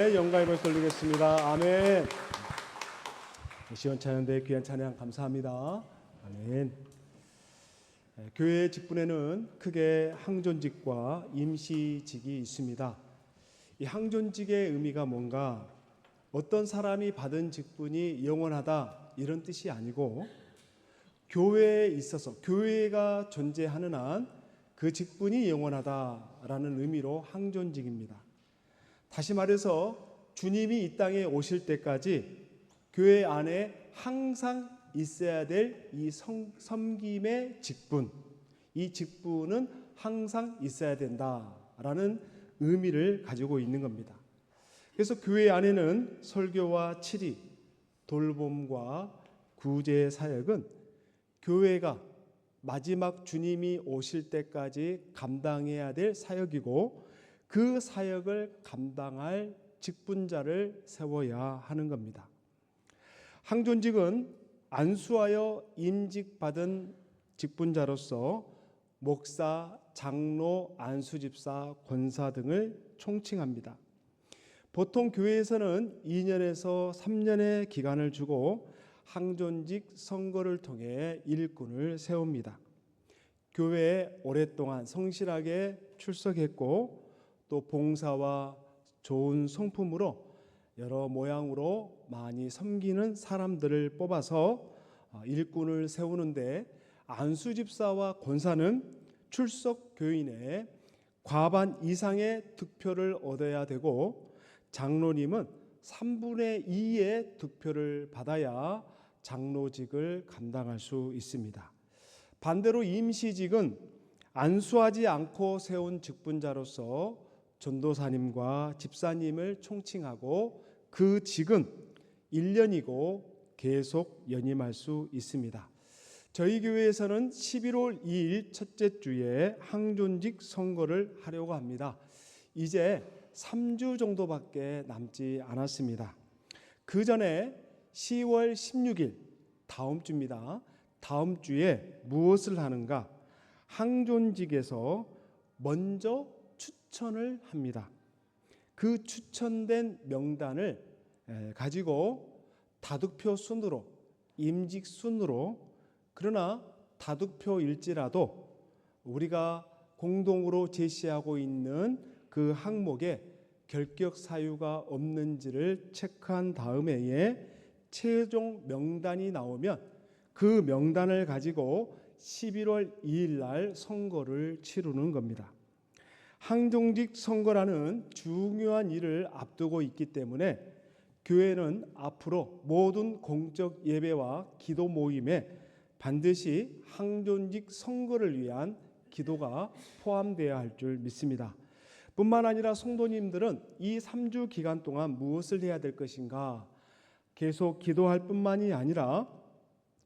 영광의 박수 올리겠습니다. 아멘. 시원찬양대 귀한 찬양 감사합니다. 아멘. 교회 직분에는 크게 항존직과 임시직이 있습니다. 이 항존직의 의미가 뭔가 어떤 사람이 받은 직분이 영원하다 이런 뜻이 아니고 교회에 있어서 교회가 존재하는 한 그 직분이 영원하다라는 의미로 항존직입니다. 다시 말해서 주님이 이 땅에 오실 때까지 교회 안에 항상 있어야 될 이 섬김의 직분, 이 직분은 항상 있어야 된다라는 의미를 가지고 있는 겁니다. 그래서 교회 안에는 설교와 치리, 돌봄과 구제 사역은 교회가 마지막 주님이 오실 때까지 감당해야 될 사역이고 그 사역을 감당할 직분자를 세워야 하는 겁니다. 항존직은 안수하여 임직받은 직분자로서 목사, 장로, 안수집사, 권사 등을 총칭합니다. 보통 교회에서는 2년에서 3년의 기간을 주고 항존직 선거를 통해 일꾼을 세웁니다. 교회에 오랫동안 성실하게 출석했고 또 봉사와 좋은 성품으로 여러 모양으로 많이 섬기는 사람들을 뽑아서 일꾼을 세우는데 안수집사와 권사는 출석 교인의 과반 이상의 득표를 얻어야 되고 장로님은 3분의 2의 득표를 받아야 장로직을 감당할 수 있습니다. 반대로 임시직은 안수하지 않고 세운 직분자로서 전도사님과 집사님을 총칭하고 그 직은 1년이고 계속 연임할 수 있습니다. 저희 교회에서는 11월 2일 첫째 주에 항존직 선거를 하려고 합니다. 이제 3주 정도밖에 남지 않았습니다. 그 전에 10월 16일 다음 주입니다. 다음 주에 무엇을 하는가? 항존직에서 먼저 추천을 합니다. 그 추천된 명단을 가지고 다득표 순으로 임직 순으로 그러나 다득표일지라도 우리가 공동으로 제시하고 있는 그 항목에 결격 사유가 없는지를 체크한 다음에 최종 명단이 나오면 그 명단을 가지고 11월 2일 날 선거를 치르는 겁니다. 항존직 선거라는 중요한 일을 앞두고 있기 때문에 교회는 앞으로 모든 공적 예배와 기도 모임에 반드시 항존직 선거를 위한 기도가 포함되어야 할 줄 믿습니다. 뿐만 아니라 성도님들은 이 3주 기간 동안 무엇을 해야 될 것인가? 계속 기도할 뿐만이 아니라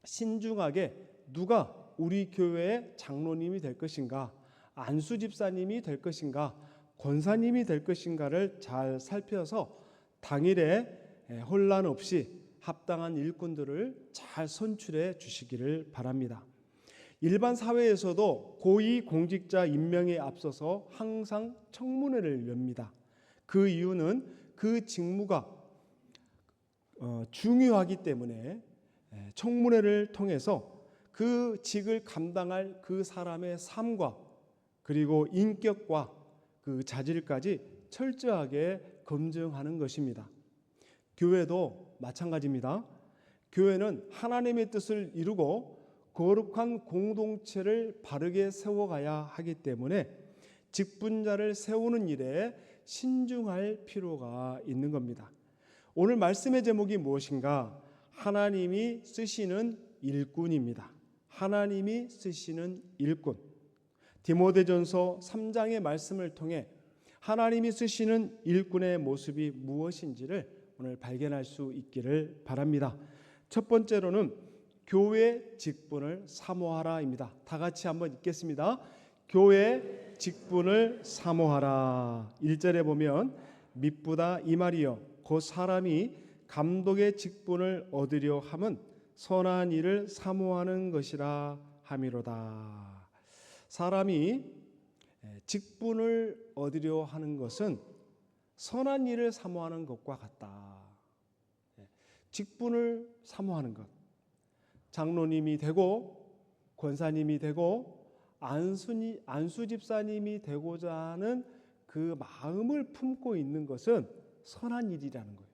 신중하게 누가 우리 교회의 장로님이 될 것인가? 안수집사님이 될 것인가? 권사님이 될 것인가를 잘 살펴서 당일에 혼란 없이 합당한 일꾼들을 잘 선출해 주시기를 바랍니다. 일반 사회에서도 고위 공직자 임명에 앞서서 항상 청문회를 엽니다. 그 이유는 그 직무가 중요하기 때문에 청문회를 통해서 그 직을 감당할 그 사람의 삶과 그리고 인격과 그 자질까지 철저하게 검증하는 것입니다. 교회도 마찬가지입니다. 교회는 하나님의 뜻을 이루고 거룩한 공동체를 바르게 세워가야 하기 때문에 직분자를 세우는 일에 신중할 필요가 있는 겁니다. 오늘 말씀의 제목이 무엇인가? 하나님이 쓰시는 일꾼입니다. 하나님이 쓰시는 일꾼. 디모데전서 3장의 말씀을 통해 하나님이 쓰시는 일꾼의 모습이 무엇인지를 오늘 발견할 수 있기를 바랍니다. 첫 번째로는 교회 직분을 사모하라입니다. 다 같이 한번 읽겠습니다. 교회 직분을 사모하라. 1절에 보면 미쁘다 이 말이요 곧 사람이 감독의 직분을 얻으려 함은 선한 일을 사모하는 것이라 함이로다. 사람이 직분을 얻으려 하는 것은 선한 일을 사모하는 것과 같다. 직분을 사모하는 것. 장로님이 되고 권사님이 되고 안수 집사님이 되고자 하는 그 마음을 품고 있는 것은 선한 일이라는 거예요.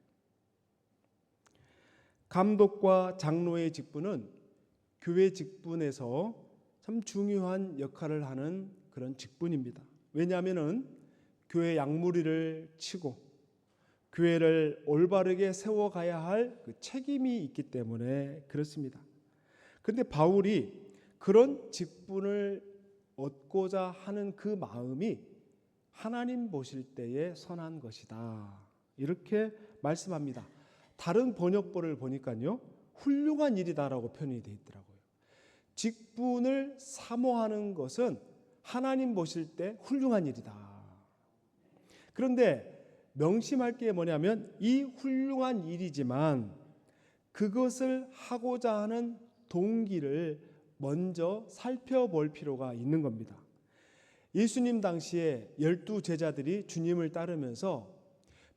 감독과 장로의 직분은 교회 직분에서 참 중요한 역할을 하는 그런 직분입니다. 왜냐하면은 교회 양무리를 치고 교회를 올바르게 세워가야 할 그 책임이 있기 때문에 그렇습니다. 그런데 바울이 그런 직분을 얻고자 하는 그 마음이 하나님 보실 때에 선한 것이다. 이렇게 말씀합니다. 다른 번역본을 보니까요, 훌륭한 일이다라고 표현이 되어 있더라고요. 직분을 사모하는 것은 하나님 보실 때 훌륭한 일이다. 그런데 명심할 게 뭐냐면 이 훌륭한 일이지만 그것을 하고자 하는 동기를 먼저 살펴볼 필요가 있는 겁니다. 예수님 당시에 12 제자들이 주님을 따르면서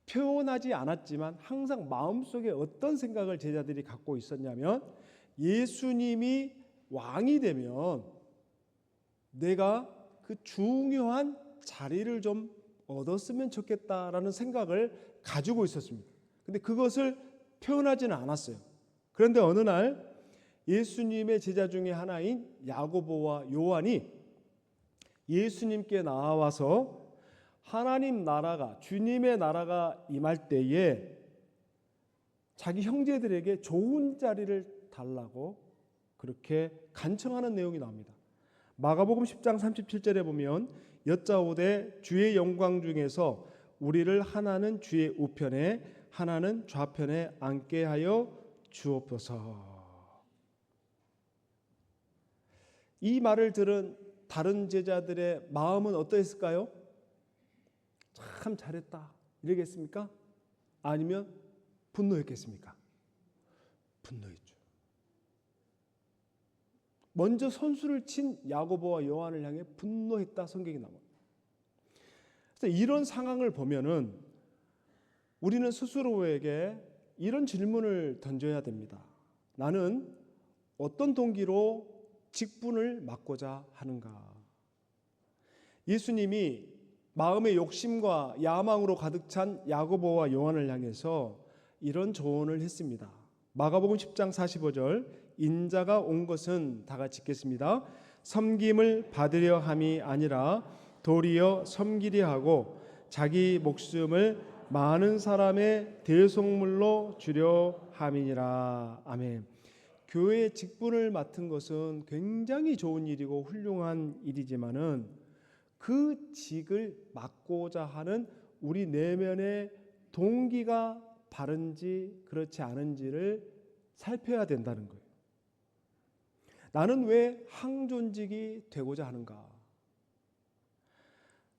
표현하지 않았지만 항상 마음속에 어떤 생각을 제자들이 갖고 있었냐면 예수님이 왕이 되면 내가 그 중요한 자리를 좀 얻었으면 좋겠다라는 생각을 가지고 있었습니다. 근데 그것을 표현하지는 않았어요. 그런데 어느 날 예수님의 제자 중에 하나인 야고보와 요한이 예수님께 나와서 하나님 나라가, 주님의 나라가 임할 때에 자기 형제들에게 좋은 자리를 달라고 그렇게 간청하는 내용이 나옵니다. 마가복음 10장 37절에 보면 여짜오되 주의 영광 중에서 우리를 하나는 주의 우편에 하나는 좌편에 앉게 하여 주옵소서. 이 말을 들은 다른 제자들의 마음은 어떠했을까요? 참 잘했다 이러겠습니까? 아니면 분노했겠습니까? 분노했죠. 먼저 선수를 친 야고보와 요한을 향해 분노했다 성경이 나와요. 그래서 이런 상황을 보면은 우리는 스스로에게 이런 질문을 던져야 됩니다. 나는 어떤 동기로 직분을 맡고자 하는가? 예수님이 마음의 욕심과 야망으로 가득 찬 야고보와 요한을 향해서 이런 조언을 했습니다. 마가복음 10장 45절 인자가 온 것은 다 같이 읽겠습니다. 섬김을 받으려 함이 아니라 도리어 섬기려 하고 자기 목숨을 많은 사람의 대속물로 주려 함이니라. 아멘. 교회의 직분을 맡은 것은 굉장히 좋은 일이고 훌륭한 일이지만은 그 직을 맡고자 하는 우리 내면의 동기가 바른지 그렇지 않은지를 살펴야 된다는 거예요. 나는 왜 항존직이 되고자 하는가?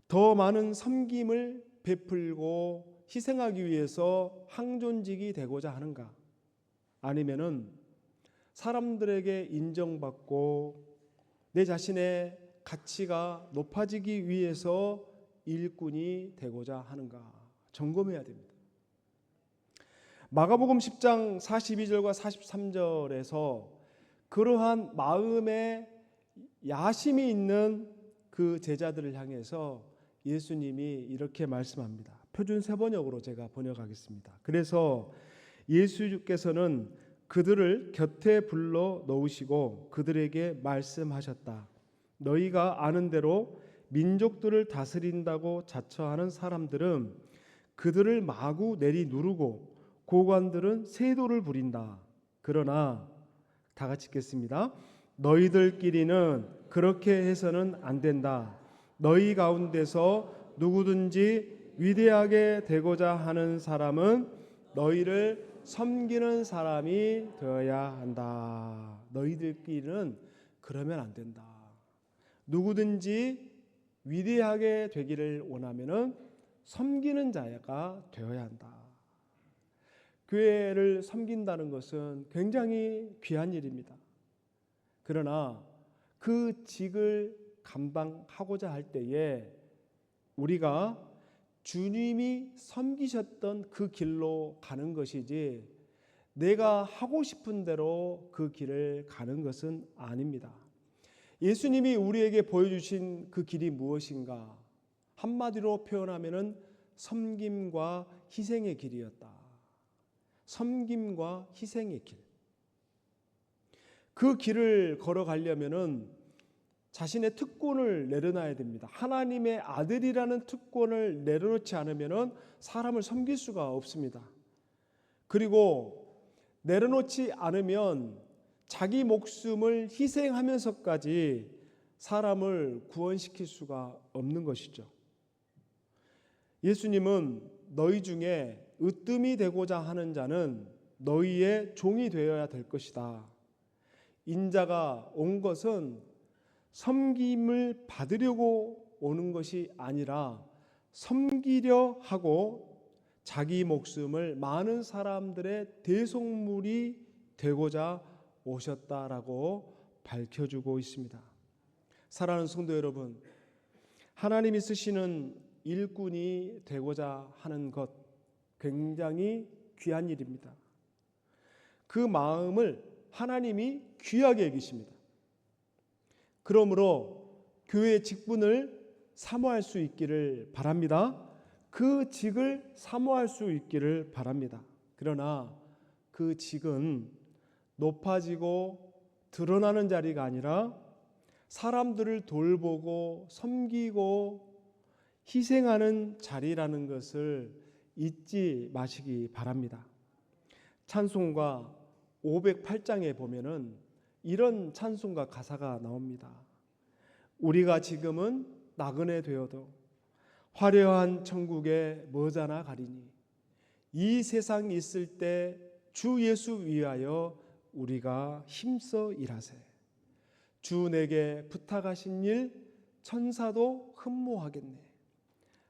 더 많은 섬김을 베풀고 희생하기 위해서 항존직이 되고자 하는가? 아니면은 사람들에게 인정받고 내 자신의 가치가 높아지기 위해서 일꾼이 되고자 하는가? 점검해야 됩니다. 마가복음 10장 42절과 43절에서 그러한 마음에 야심이 있는 그 제자들을 향해서 예수님이 이렇게 말씀합니다. 표준 세번역으로 제가 번역하겠습니다. 그래서 예수께서는 그들을 곁에 불러 놓으시고 그들에게 말씀하셨다. 너희가 아는 대로 민족들을 다스린다고 자처하는 사람들은 그들을 마구 내리 누르고 고관들은 세도를 부린다. 그러나 다 같이 읽겠습니다. 너희들끼리는 그렇게 해서는 안 된다. 너희 가운데서 누구든지 위대하게 되고자 하는 사람은 너희를 섬기는 사람이 되어야 한다. 너희들끼리는 그러면 안 된다. 누구든지 위대하게 되기를 원하면은 섬기는 자가 되어야 한다. 교회를 섬긴다는 것은 굉장히 귀한 일입니다. 그러나 그 직을 감당하고자 할 때에 우리가 주님이 섬기셨던 그 길로 가는 것이지 내가 하고 싶은 대로 그 길을 가는 것은 아닙니다. 예수님이 우리에게 보여주신 그 길이 무엇인가? 한마디로 표현하면은 섬김과 희생의 길이었다. 섬김과 희생의 길. 그 길을 걸어가려면은 자신의 특권을 내려놔야 됩니다. 하나님의 아들이라는 특권을 내려놓지 않으면은 사람을 섬길 수가 없습니다. 그리고 내려놓지 않으면 자기 목숨을 희생하면서까지 사람을 구원시킬 수가 없는 것이죠. 예수님은 너희 중에 으뜸이 되고자 하는 자는 너희의 종이 되어야 될 것이다. 인자가 온 것은 섬김을 받으려고 오는 것이 아니라 섬기려 하고 자기 목숨을 많은 사람들의 대속물이 되고자 오셨다라고 밝혀주고 있습니다. 사랑하는 성도 여러분, 하나님이 쓰시는 일꾼이 되고자 하는 것 굉장히 귀한 일입니다. 그 마음을 하나님이 귀하게 여기십니다. 그러므로 교회의 직분을 사모할 수 있기를 바랍니다. 그 직을 사모할 수 있기를 바랍니다. 그러나 그 직은 높아지고 드러나는 자리가 아니라 사람들을 돌보고 섬기고 희생하는 자리라는 것을 잊지 마시기 바랍니다. 찬송가 508장에 보면은 이런 찬송가 가사가 나옵니다. 우리가 지금은 나그네 되어도 화려한 천국에 머지않아 가리니 이 세상 있을 때 주 예수 위하여 우리가 힘써 일하세. 주 내게 부탁하신 일 천사도 흠모하겠네.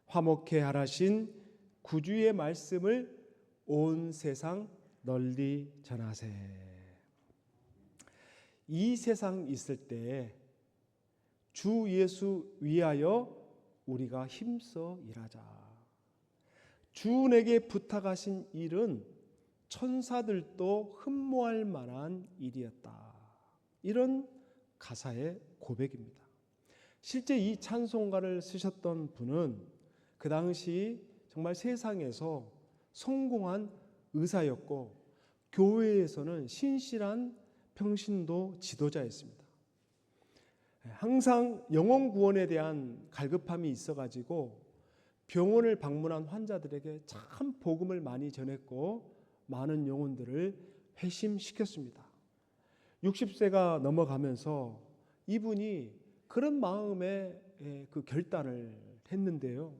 화목해 하라신 구주의 말씀을 온 세상 널리 전하세. 이 세상 있을 때 주 예수 위하여 우리가 힘써 일하자. 주 내게 부탁하신 일은 천사들도 흠모할 만한 일이었다. 이런 가사의 고백입니다. 실제 이 찬송가를 쓰셨던 분은 그 당시 정말 세상에서 성공한 의사였고 교회에서는 신실한 평신도 지도자였습니다. 항상 영혼 구원에 대한 갈급함이 있어가지고 병원을 방문한 환자들에게 참 복음을 많이 전했고 많은 영혼들을 회심시켰습니다. 60세가 넘어가면서 이분이 그런 마음의 그 결단을 했는데요.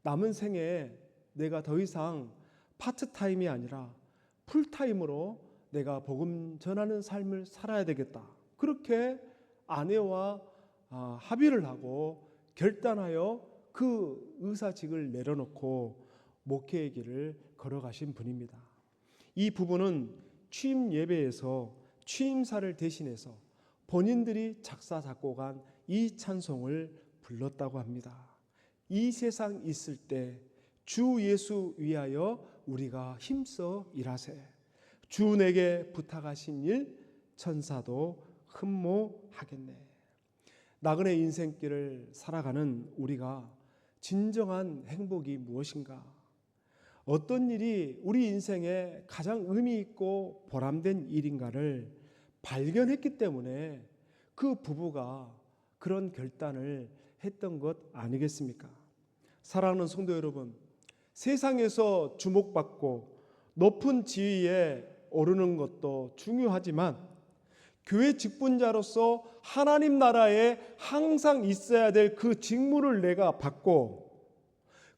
남은 생에 내가 더 이상 파트타임이 아니라 풀타임으로 내가 복음 전하는 삶을 살아야 되겠다. 그렇게 아내와 합의를 하고 결단하여 그 의사직을 내려놓고 목회의 길을 걸어가신 분입니다. 이 부부는 취임 예배에서 취임사를 대신해서 본인들이 작사 작곡한 이 찬송을 불렀다고 합니다. 이 세상 있을 때 주 예수 위하여 우리가 힘써 일하세. 주 내게 부탁하신 일 천사도 흠모하겠네. 나그네 인생길을 살아가는 우리가 진정한 행복이 무엇인가? 어떤 일이 우리 인생에 가장 의미 있고 보람된 일인가를 발견했기 때문에 그 부부가 그런 결단을 했던 것 아니겠습니까? 사랑하는 성도 여러분, 세상에서 주목받고 높은 지위에 오르는 것도 중요하지만 교회 직분자로서 하나님 나라에 항상 있어야 될 그 직무를 내가 받고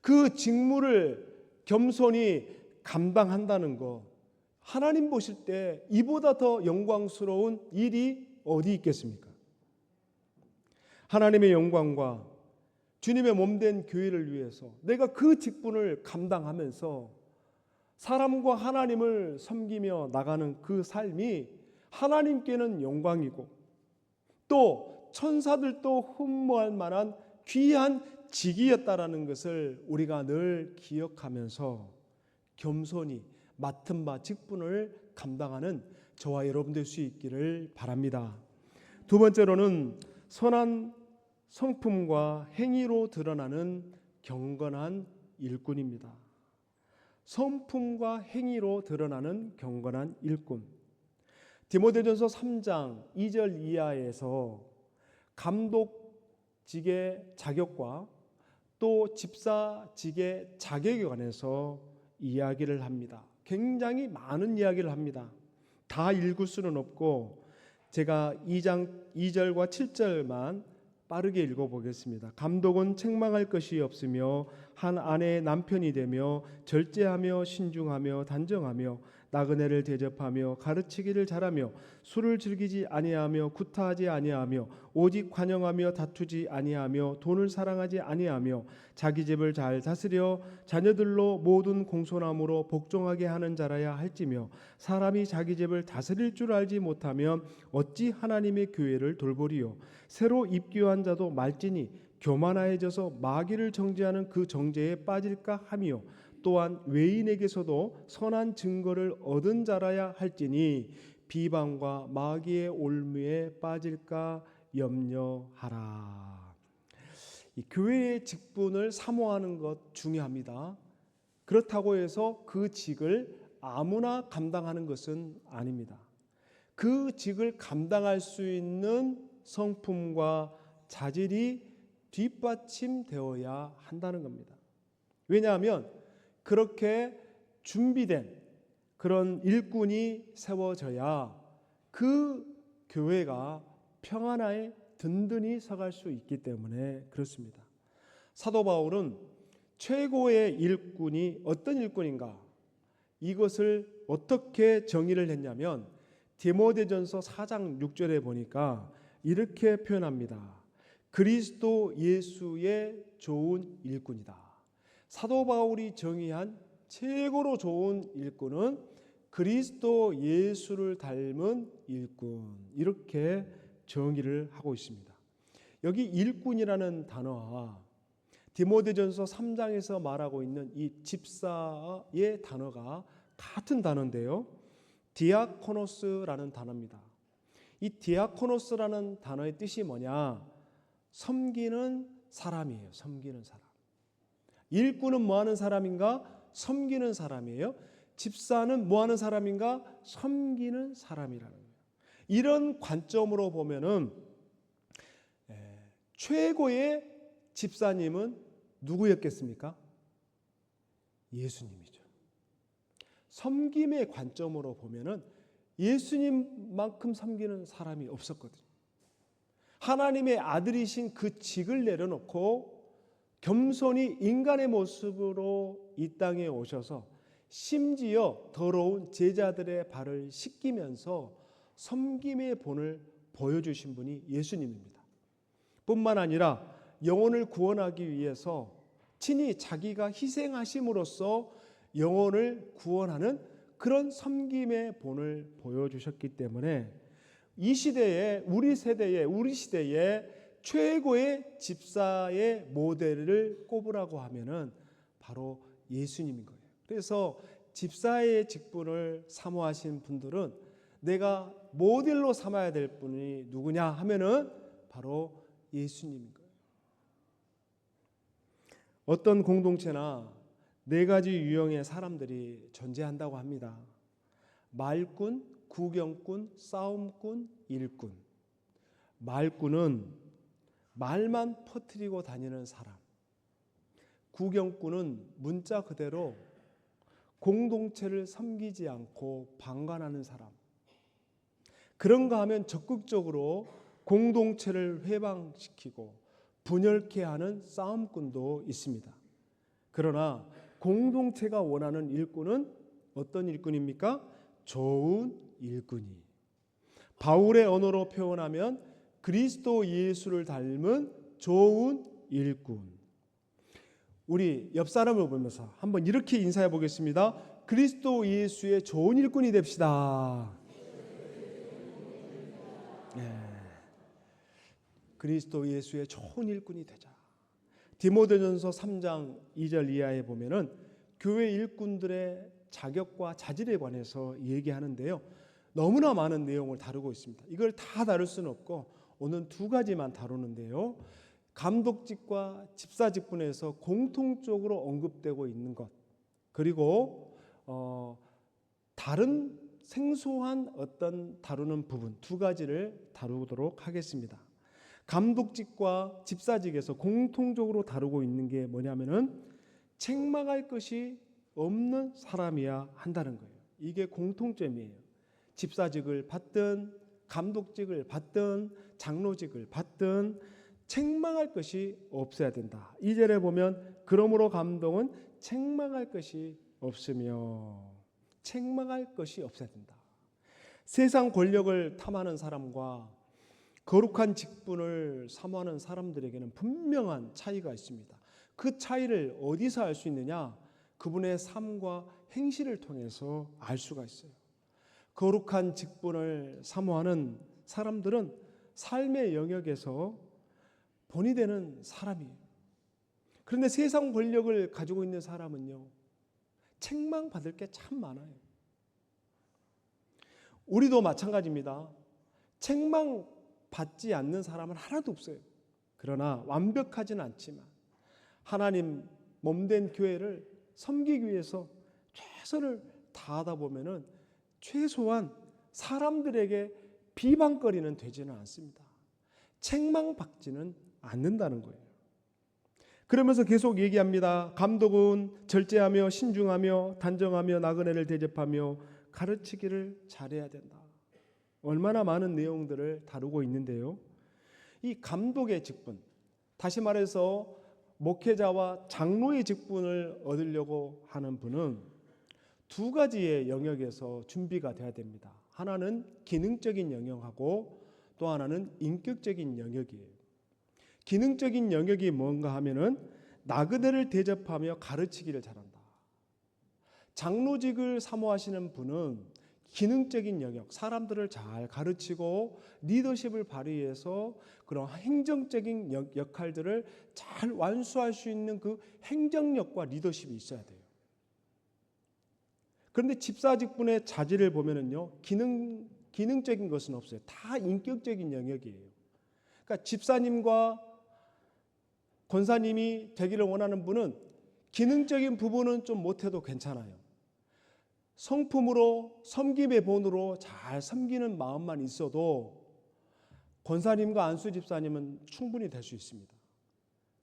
그 직무를 겸손히 감당한다는 것, 하나님 보실 때 이보다 더 영광스러운 일이 어디 있겠습니까? 하나님의 영광과 주님의 몸된 교회를 위해서 내가 그 직분을 감당하면서 사람과 하나님을 섬기며 나가는 그 삶이 하나님께는 영광이고 또 천사들도 흠모할 만한 귀한 직이었다라는 것을 우리가 늘 기억하면서 겸손히 맡은 바 직분을 감당하는 저와 여러분 될 수 있기를 바랍니다. 두 번째로는 선한 성품과 행위로 드러나는 경건한 일꾼입니다. 성품과 행위로 드러나는 경건한 일꾼. 디모데전서 3장 2절 이하에서 감독직의 자격과 또 집사직의 자격에 관해서 이야기를 합니다. 굉장히 많은 이야기를 합니다. 다 읽을 수는 없고 제가 2장 2절과 7절만 빠르게 읽어보겠습니다. 감독은 책망할 것이 없으며 한 아내의 남편이 되며 절제하며 신중하며 단정하며 나그네를 대접하며 가르치기를 잘하며 술을 즐기지 아니하며 구타하지 아니하며 오직 환영하며 다투지 아니하며 돈을 사랑하지 아니하며 자기 집을 잘 다스려 자녀들로 모든 공손함으로 복종하게 하는 자라야 할지며 사람이 자기 집을 다스릴 줄 알지 못하면 어찌 하나님의 교회를 돌보리요. 새로 입교한 자도 말지니 교만하여져서 마귀를 정죄하는 그 정죄에 빠질까 하며 또한 외인에게서도 선한 증거를 얻은 자라야 할지니 비방과 마귀의 올무에 빠질까 염려하라. 이 교회의 직분을 사모하는 것 중요합니다. 그렇다고 해서 그 직을 아무나 감당하는 것은 아닙니다. 그 직을 감당할 수 있는 성품과 자질이 뒷받침되어야 한다는 겁니다. 왜냐하면 그렇게 준비된 그런 일꾼이 세워져야 그 교회가 평안하에 든든히 서갈 수 있기 때문에 그렇습니다. 사도 바울은 최고의 일꾼이 어떤 일꾼인가? 이것을 어떻게 정의를 했냐면 디모데전서 4장 6절에 보니까 이렇게 표현합니다. 그리스도 예수의 좋은 일꾼이다. 사도 바울이 정의한 최고로 좋은 일꾼은 그리스도 예수를 닮은 일꾼, 이렇게 정의를 하고 있습니다. 여기 일꾼이라는 단어와 디모데전서 3장에서 말하고 있는 이 집사의 단어가 같은 단어인데요, 디아코노스라는 단어입니다. 이 디아코노스라는 단어의 뜻이 뭐냐? 섬기는 사람이에요. 섬기는 사람. 일꾼은 뭐하는 사람인가? 섬기는 사람이에요. 집사는 뭐하는 사람인가? 섬기는 사람이라는 거예요. 이런 관점으로 보면은 최고의 집사님은 누구였겠습니까? 예수님이죠. 섬김의 관점으로 보면은 예수님만큼 섬기는 사람이 없었거든요. 하나님의 아들이신 그 직을 내려놓고 겸손히 인간의 모습으로 이 땅에 오셔서 심지어 더러운 제자들의 발을 씻기면서 섬김의 본을 보여주신 분이 예수님입니다. 뿐만 아니라 영혼을 구원하기 위해서 친히 자기가 희생하심으로써 영혼을 구원하는 그런 섬김의 본을 보여주셨기 때문에 이 시대에 우리 시대에 최고의 집사의 모델을 꼽으라고 하면은 바로 예수님인 거예요. 그래서 집사의 직분을 사모하신 분들은 내가 모델로 삼아야 될 분이 누구냐 하면은 바로 예수님인 거예요. 어떤 공동체나 네 가지 유형의 사람들이 존재한다고 합니다. 말꾼, 구경꾼, 싸움꾼, 일꾼. 말꾼은 말만 퍼뜨리고 다니는 사람. 구경꾼은 문자 그대로 공동체를 섬기지 않고 방관하는 사람. 그런가 하면 적극적으로 공동체를 회방시키고 분열케 하는 싸움꾼도 있습니다. 그러나 공동체가 원하는 일꾼은 어떤 일꾼입니까? 좋은 일꾼이. 바울의 언어로 표현하면 그리스도 예수를 닮은 좋은 일꾼. 우리 옆 사람을 보면서 한번 이렇게 인사해 보겠습니다. 그리스도 예수의 좋은 일꾼이 됩시다. 그리스도 예수의 좋은 일꾼이 되자. 디모데전서 3장 2절 이하에 보면은 교회 일꾼들의 자격과 자질에 관해서 얘기하는데요. 너무나 많은 내용을 다루고 있습니다. 이걸 다 다룰 수는 없고 오늘 두 가지만 다루는데요. 감독직과 집사직분에서 공통적으로 언급되고 있는 것, 그리고 다른 생소한 어떤 다루는 부분 두 가지를 다루도록 하겠습니다. 감독직과 집사직에서 공통적으로 다루고 있는 게 뭐냐면은 책망할 것이 없는 사람이야 한다는 거예요. 이게 공통점이에요. 집사직을 받든 감독직을 받든 장로직을 받든 책망할 것이 없어야 된다. 2절에 보면 그러므로 감독은 책망할 것이 없으며 책망할 것이 없어야 된다. 세상 권력을 탐하는 사람과 거룩한 직분을 사모하는 사람들에게는 분명한 차이가 있습니다. 그 차이를 어디서 알 수 있느냐? 그분의 삶과 행실을 통해서 알 수가 있어요. 거룩한 직분을 사모하는 사람들은 삶의 영역에서 본이 되는 사람이에요. 그런데 세상 권력을 가지고 있는 사람은요, 책망받을 게 참 많아요. 우리도 마찬가지입니다. 책망받지 않는 사람은 하나도 없어요. 그러나 완벽하지는 않지만 하나님 몸된 교회를 섬기기 위해서 최선을 다하다 보면은 최소한 사람들에게 비방거리는 되지는 않습니다. 책망받지는 않는다는 거예요. 그러면서 계속 얘기합니다. 감독은 절제하며 신중하며 단정하며 나그네를 대접하며 가르치기를 잘해야 된다. 얼마나 많은 내용들을 다루고 있는데요. 이 감독의 직분, 다시 말해서 목회자와 장로의 직분을 얻으려고 하는 분은 두 가지의 영역에서 준비가 돼야 됩니다. 하나는 기능적인 영역하고 또 하나는 인격적인 영역이에요. 기능적인 영역이 뭔가 하면은 나그네를 대접하며 가르치기를 잘한다. 장로직을 사모하시는 분은 기능적인 영역, 사람들을 잘 가르치고 리더십을 발휘해서 그런 행정적인 역할들을 잘 완수할 수 있는 그 행정력과 리더십이 있어야 돼요. 그런데 집사직분의 자질을 보면은요, 기능적인 것은 없어요. 다 인격적인 영역이에요. 그러니까 집사님과 권사님이 되기를 원하는 분은 기능적인 부분은 좀 못해도 괜찮아요. 성품으로 섬김의 본으로 잘 섬기는 마음만 있어도 권사님과 안수 집사님은 충분히 될 수 있습니다.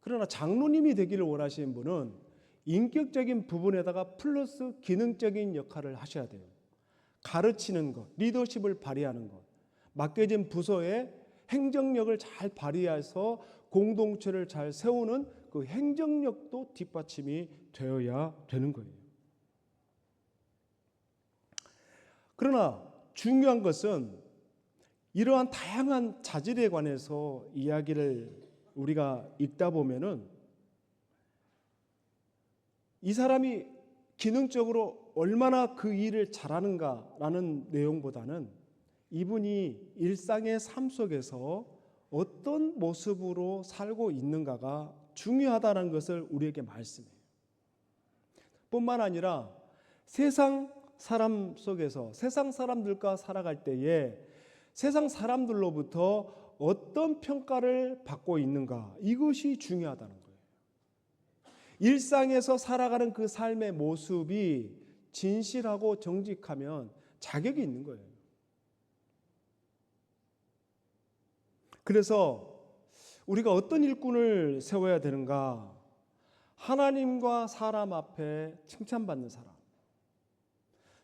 그러나 장로님이 되기를 원하시는 분은 인격적인 부분에다가 플러스 기능적인 역할을 하셔야 돼요. 가르치는 것, 리더십을 발휘하는 것, 맡겨진 부서에 행정력을 잘 발휘해서 공동체를 잘 세우는 그 행정력도 뒷받침이 되어야 되는 거예요. 그러나 중요한 것은 이러한 다양한 자질에 관해서 이야기를 우리가 읽다 보면은 이 사람이 기능적으로 얼마나 그 일을 잘하는가라는 내용보다는 이분이 일상의 삶 속에서 어떤 모습으로 살고 있는가가 중요하다는 것을 우리에게 말씀해요. 뿐만 아니라 세상 사람 속에서 세상 사람들과 살아갈 때에 세상 사람들로부터 어떤 평가를 받고 있는가, 이것이 중요하다는 거예요. 일상에서 살아가는 그 삶의 모습이 진실하고 정직하면 자격이 있는 거예요. 그래서 우리가 어떤 일꾼을 세워야 되는가? 하나님과 사람 앞에 칭찬받는 사람,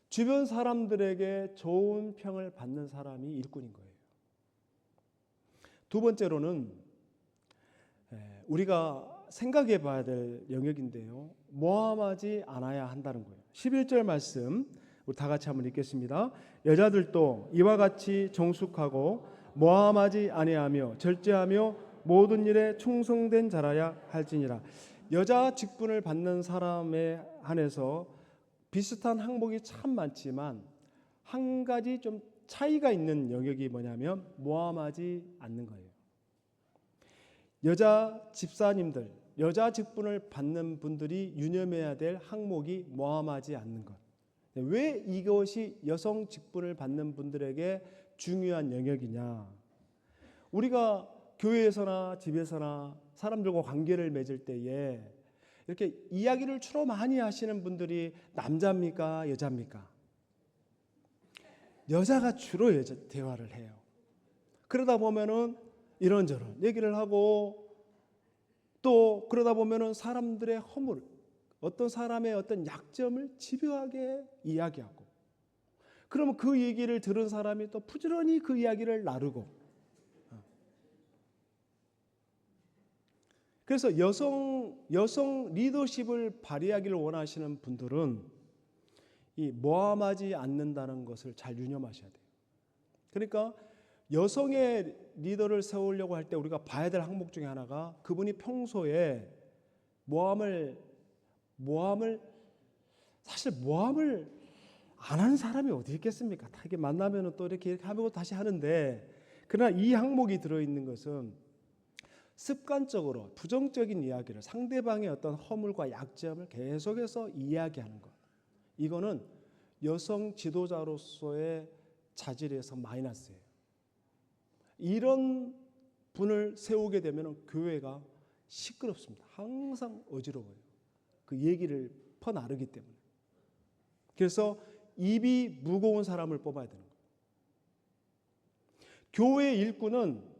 주변 사람들에게 좋은 평을 받는 사람이 일꾼인 거예요. 두 번째로는 우리가 생각해 봐야 될 영역인데요, 모함하지 않아야 한다는 거예요. 11절 말씀 우리 다 같이 한번 읽겠습니다. 여자들도 이와 같이 정숙하고 모함하지 아니하며 절제하며 모든 일에 충성된 자라야 할지니라. 여자 직분을 받는 사람에 한해서 비슷한 항목이 참 많지만 한 가지 좀 차이가 있는 영역이 뭐냐면 모함하지 않는 거예요. 여자 집사님들, 여자 직분을 받는 분들이 유념해야 될 항목이 모함하지 않는 것. 왜 이것이 여성 직분을 받는 분들에게 중요한 영역이냐? 우리가 교회에서나 집에서나 사람들과 관계를 맺을 때에 이렇게 이야기를 주로 많이 하시는 분들이 남자입니까? 여자입니까? 여자가 주로 대화를 해요. 그러다 보면은 이런저런 얘기를 하고 또 그러다 보면은 사람들의 허물, 어떤 사람의 어떤 약점을 집요하게 이야기하고 그러면 그 얘기를 들은 사람이 또 부지런히 그 이야기를 나누고 그래서 여성 리더십을 발휘하기를 원하시는 분들은 이 모함하지 않는다는 것을 잘 유념하셔야 돼요. 그러니까 여성의 리더를 세우려고 할 때 우리가 봐야 될 항목 중에 하나가 그분이 평소에 모함을 안 하는 사람이 어디 있겠습니까? 다 이렇게 만나면은 또 이렇게 하고 다시 하는데 그러나 이 항목이 들어있는 것은 습관적으로 부정적인 이야기를 상대방의 어떤 허물과 약점을 계속해서 이야기하는 것. 이거는 여성 지도자로서의 자질에서 마이너스예요. 이런 분을 세우게 되면 교회가 시끄럽습니다. 항상 어지러워요. 그 얘기를 퍼나르기 때문에. 그래서 입이 무거운 사람을 뽑아야 되는 거예요. 교회 일꾼은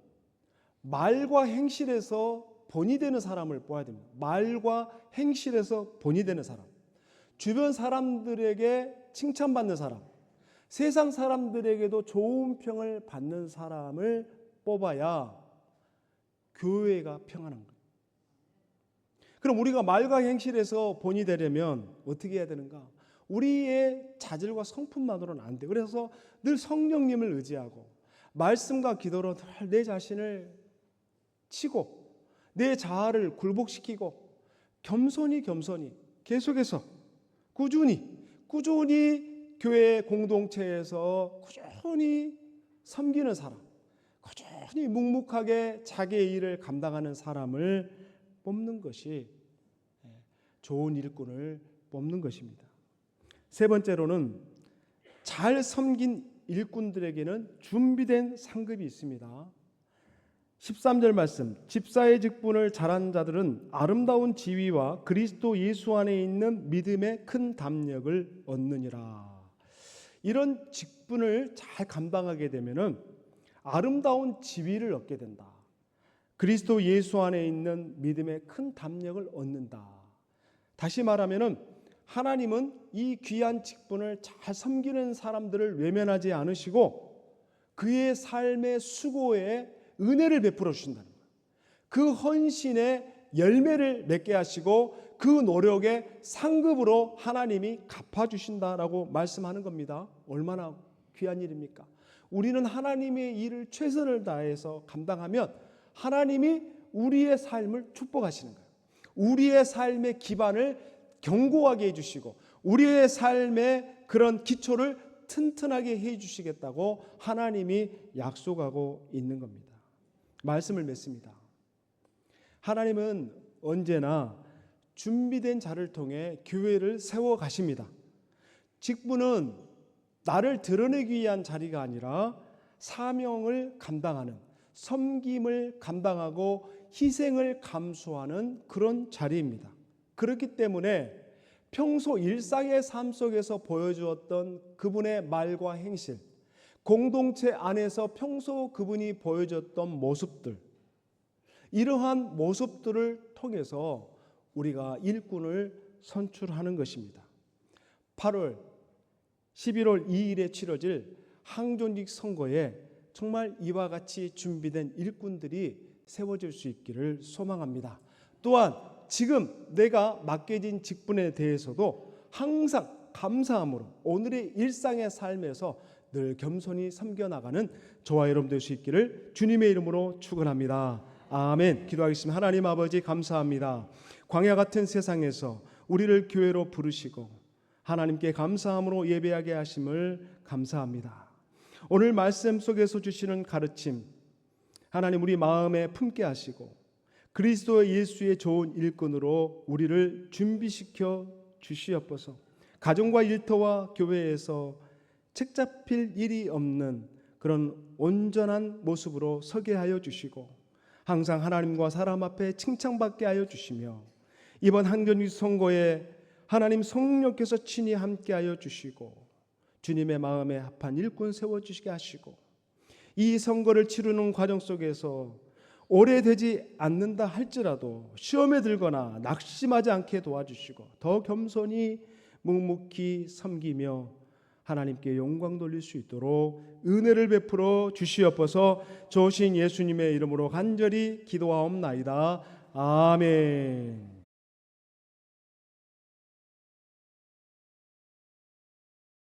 말과 행실에서 본이 되는 사람을 뽑아야 됩니다. 말과 행실에서 본이 되는 사람. 주변 사람들에게 칭찬받는 사람. 세상 사람들에게도 좋은 평을 받는 사람을 뽑아야 교회가 평안한 거예요. 그럼 우리가 말과 행실에서 본이 되려면 어떻게 해야 되는가? 우리의 자질과 성품만으로는 안 돼요. 그래서 늘 성령님을 의지하고 말씀과 기도로 늘 내 자신을 치고 내 자아를 굴복시키고 겸손히 계속해서 꾸준히 교회 공동체에서 꾸준히 섬기는 사람, 꾸준히 묵묵하게 자기의 일을 감당하는 사람을 뽑는 것이 좋은 일꾼을 뽑는 것입니다. 세 번째로는 잘 섬긴 일꾼들에게는 준비된 상급이 있습니다. 13절 말씀, 집사의 직분을 잘한 자들은 아름다운 지위와 그리스도 예수 안에 있는 믿음의 큰 담력을 얻느니라. 이런 직분을 잘 감당하게 되면은 아름다운 지위를 얻게 된다. 그리스도 예수 안에 있는 믿음의 큰 담력을 얻는다. 다시 말하면은 하나님은 이 귀한 직분을 잘 섬기는 사람들을 외면하지 않으시고 그의 삶의 수고에 은혜를 베풀어 주신다는 거예요. 그 헌신의 열매를 맺게 하시고 그 노력의 상급으로 하나님이 갚아주신다라고 말씀하는 겁니다. 얼마나 귀한 일입니까? 우리는 하나님의 일을 최선을 다해서 감당하면 하나님이 우리의 삶을 축복하시는 거예요. 우리의 삶의 기반을 견고하게 해주시고 우리의 삶의 그런 기초를 튼튼하게 해주시겠다고 하나님이 약속하고 있는 겁니다. 말씀을 맺습니다. 하나님은 언제나 준비된 자를 통해 교회를 세워 가십니다. 직분은 나를 드러내기 위한 자리가 아니라 사명을 감당하는, 섬김을 감당하고 희생을 감수하는 그런 자리입니다. 그렇기 때문에 평소 일상의 삶 속에서 보여주었던 그분의 말과 행실, 공동체 안에서 평소 그분이 보여줬던 모습들, 이러한 모습들을 통해서 우리가 일꾼을 선출하는 것입니다. 8월, 11월 2일에 치러질 항존직 선거에 정말 이와 같이 준비된 일꾼들이 세워질 수 있기를 소망합니다. 또한 지금 내가 맡겨진 직분에 대해서도 항상 감사함으로 오늘의 일상의 삶에서 늘 겸손히 섬겨나가는 저와 여러분 될 수 있기를 주님의 이름으로 축원합니다. 아멘. 기도하겠습니다. 하나님 아버지 감사합니다. 광야 같은 세상에서 우리를 교회로 부르시고 하나님께 감사함으로 예배하게 하심을 감사합니다. 오늘 말씀 속에서 주시는 가르침 하나님 우리 마음에 품게 하시고 그리스도 예수의 좋은 일꾼으로 우리를 준비시켜 주시옵소서. 가정과 일터와 교회에서 책 잡힐 일이 없는 그런 온전한 모습으로 서게 하여 주시고 항상 하나님과 사람 앞에 칭찬받게 하여 주시며 이번 한경주 선거에 하나님 성령께서 친히 함께하여 주시고 주님의 마음에 합한 일꾼 세워주시게 하시고 이 선거를 치르는 과정 속에서 오래되지 않는다 할지라도 시험에 들거나 낙심하지 않게 도와주시고 더 겸손히 묵묵히 섬기며 하나님께 영광 돌릴 수 있도록 은혜를 베풀어 주시옵소서. 좋으신 예수님의 이름으로 간절히 기도하옵나이다. 아멘.